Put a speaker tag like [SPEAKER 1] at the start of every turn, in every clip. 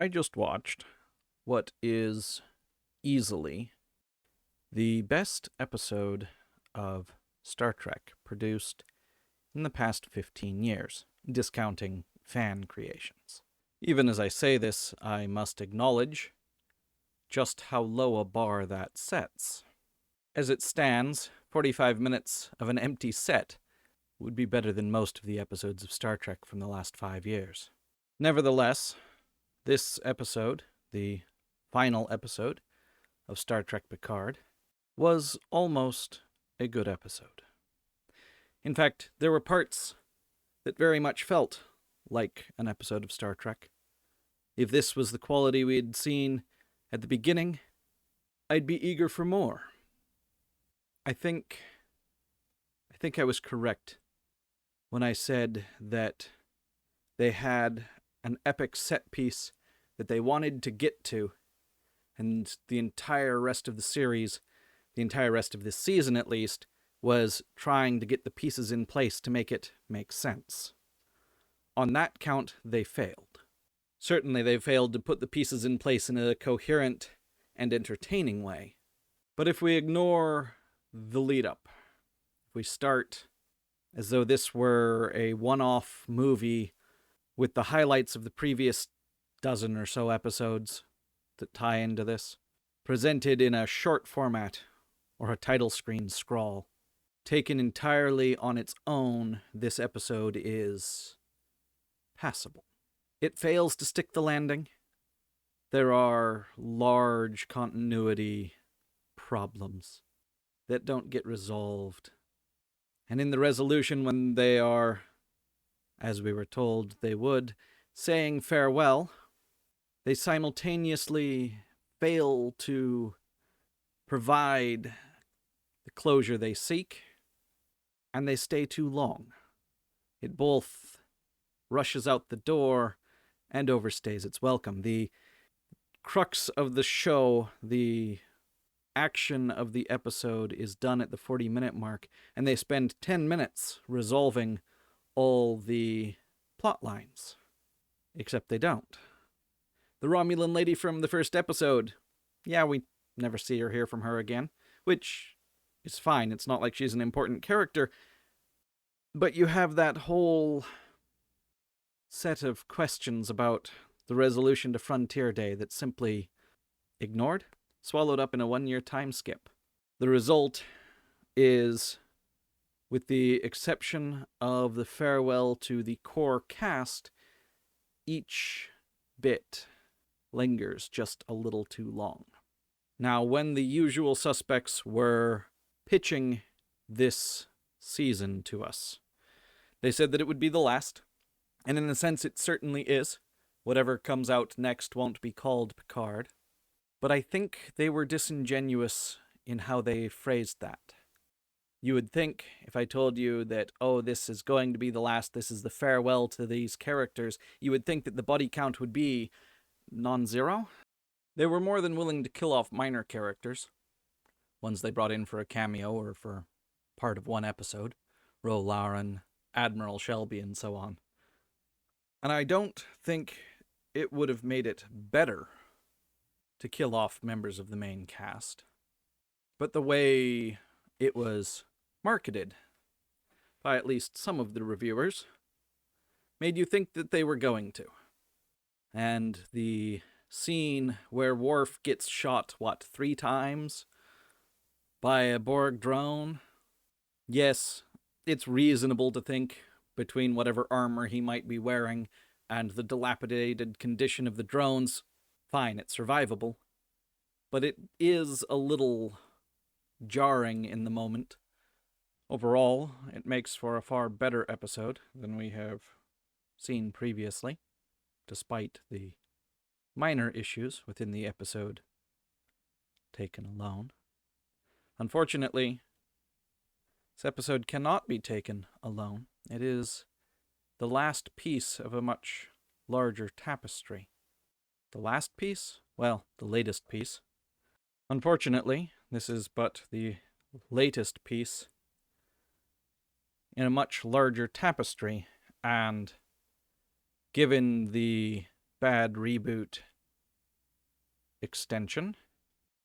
[SPEAKER 1] I just watched what is easily the best episode of Star Trek produced in the past 15 years, discounting fan creations. Even as I say this, I must acknowledge just how low a bar that sets. As it stands, 45 minutes of an empty set would be better than most of the episodes of Star Trek from the last 5 years. Nevertheless, this episode, the final episode of Star Trek Picard, was almost a good episode. In fact, there were parts that very much felt like an episode of Star Trek. If this was the quality we had seen at the beginning, I'd be eager for more. I think I was correct when I said that they had an epic set piece that they wanted to get to, and the entire rest of the series, the entire rest of this season at least, was trying to get the pieces in place to make it make sense. On that count, they failed. Certainly they failed to put the pieces in place in a coherent and entertaining way. But if we ignore the lead-up, if we start as though this were a one-off movie with the highlights of the previous dozen or so episodes that tie into this, presented in a short format or a title screen scrawl, taken entirely on its own, this episode is passable. It fails to stick the landing. There are large continuity problems that don't get resolved. And in the resolution, when they are, as we were told they would, saying farewell, they simultaneously fail to provide the closure they seek, and they stay too long. It both rushes out the door and overstays its welcome. The crux of the show, the action of the episode, is done at the 40-minute mark, and they spend 10 minutes resolving all the plot lines. Except they don't. The Romulan lady from the first episode, yeah, we never see or hear from her again, which is fine. It's not like she's an important character. But you have that whole set of questions about the resolution to Frontier Day that's simply ignored, swallowed up in a 1-year time skip. The result is, with the exception of the farewell to the core cast, each bit lingers just a little too long. Now, when the usual suspects were pitching this season to us, they said that it would be the last, and in a sense it certainly is. Whatever comes out next won't be called Picard. But I think they were disingenuous in how they phrased that. You would think, if I told you that, oh, this is going to be the last, this is the farewell to these characters, you would think that the body count would be non-zero. They were more than willing to kill off minor characters, ones they brought in for a cameo or for part of one episode, Ro Laren, Admiral Shelby, and so on. And I don't think it would have made it better to kill off members of the main cast. But the way it was marketed by at least some of the reviewers made you think that they were going to. And the scene where Worf gets shot, 3 times by a Borg drone? Yes, it's reasonable to think, between whatever armor he might be wearing and the dilapidated condition of the drones, fine, it's survivable. But it is a little jarring in the moment. Overall, it makes for a far better episode than we have seen previously, despite the minor issues within the episode taken alone. Unfortunately, this episode cannot be taken alone. It is the last piece of a much larger tapestry. The last piece? Well, the latest piece. Unfortunately, this is but the latest piece in a much larger tapestry, and given the bad reboot extension.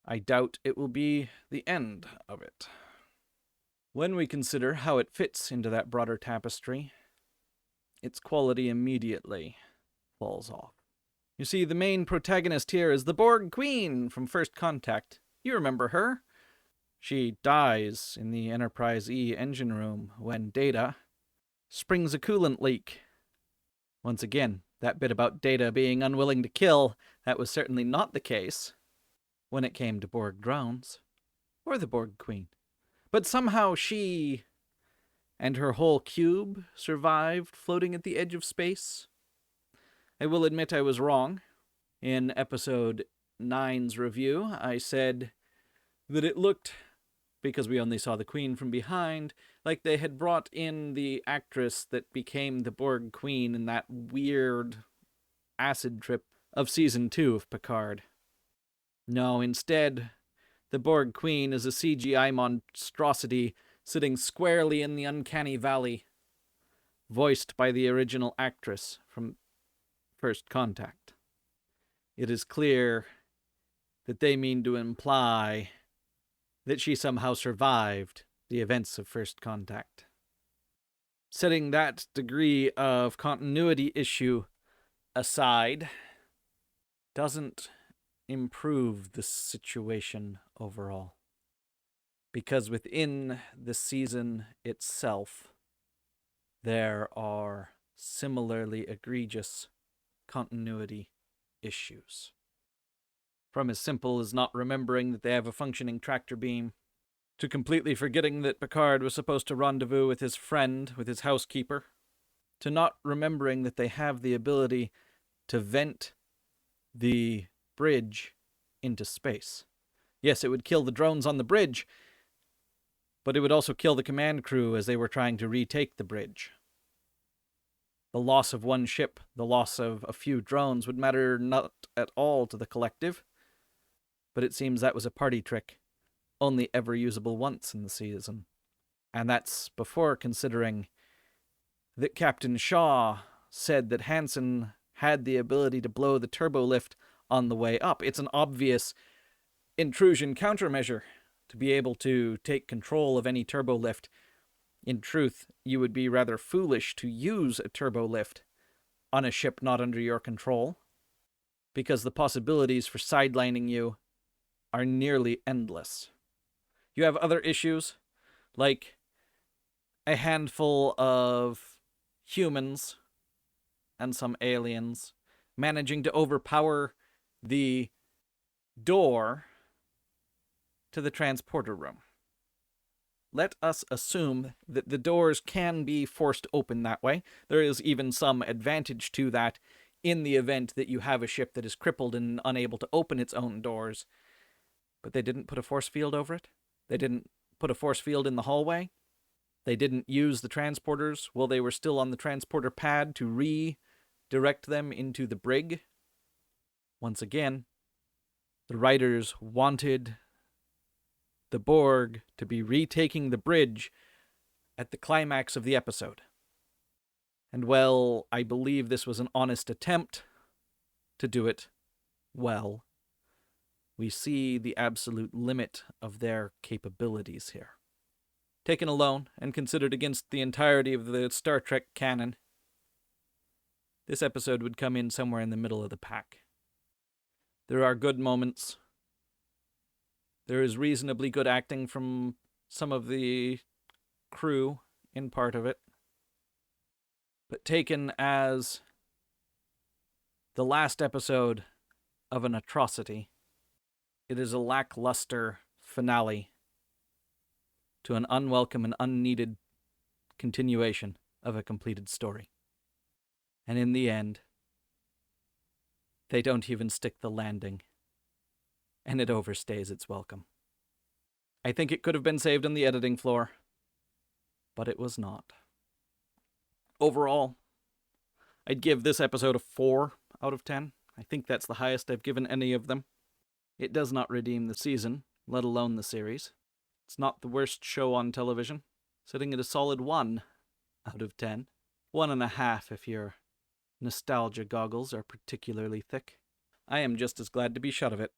[SPEAKER 1] I doubt it will be the end of it. When we consider how it fits into that broader tapestry, its quality immediately falls off. You see, the main protagonist here is the Borg Queen from First Contact. You remember her. She dies in the Enterprise E engine room when Data springs a coolant leak. Once again, that bit about Data being unwilling to kill, that was certainly not the case when it came to Borg drones, or the Borg Queen. But somehow she and her whole cube survived floating at the edge of space. I will admit I was wrong. In episode 9's review, I said that it looked, because we only saw the Queen from behind, like they had brought in the actress that became the Borg Queen in that weird acid trip of Season 2 of Picard. No, instead, the Borg Queen is a CGI monstrosity sitting squarely in the uncanny valley, voiced by the original actress from First Contact. It is clear that they mean to imply that she somehow survived the events of First Contact. Setting that degree of continuity issue aside doesn't improve the situation overall. Because within the season itself, there are similarly egregious continuity issues. From as simple as not remembering that they have a functioning tractor beam, to completely forgetting that Picard was supposed to rendezvous with his friend, with his housekeeper, to not remembering that they have the ability to vent the bridge into space. Yes, it would kill the drones on the bridge, but it would also kill the command crew as they were trying to retake the bridge. The loss of one ship, the loss of a few drones would matter not at all to the collective, but it seems that was a party trick, only ever usable once in the season. And that's before considering that Captain Shaw said that Hansen had the ability to blow the turbo lift on the way up. It's an obvious intrusion countermeasure to be able to take control of any turbo lift. In truth, you would be rather foolish to use a turbo lift on a ship not under your control, because the possibilities for sidelining you are nearly endless. You have other issues, like a handful of humans and some aliens managing to overpower the door to the transporter room. Let us assume that the doors can be forced open that way. There is even some advantage to that in the event that you have a ship that is crippled and unable to open its own doors. But they didn't put a force field over it. They didn't put a force field in the hallway. They didn't use the transporters while they were still on the transporter pad to redirect them into the brig. Once again, the writers wanted the Borg to be retaking the bridge at the climax of the episode. And well, I believe this was an honest attempt to do it well. We see the absolute limit of their capabilities here. Taken alone and considered against the entirety of the Star Trek canon, this episode would come in somewhere in the middle of the pack. There are good moments. There is reasonably good acting from some of the crew in part of it. But taken as the last episode of an atrocity, it is a lackluster finale to an unwelcome and unneeded continuation of a completed story. And in the end, they don't even stick the landing, and it overstays its welcome. I think it could have been saved on the editing floor, but it was not. Overall, I'd give this episode a 4 out of 10. I think that's the highest I've given any of them. It does not redeem the season, let alone the series. It's not the worst show on television, sitting at a solid 1 out of 10. 1.5 if your nostalgia goggles are particularly thick. I am just as glad to be shut of it.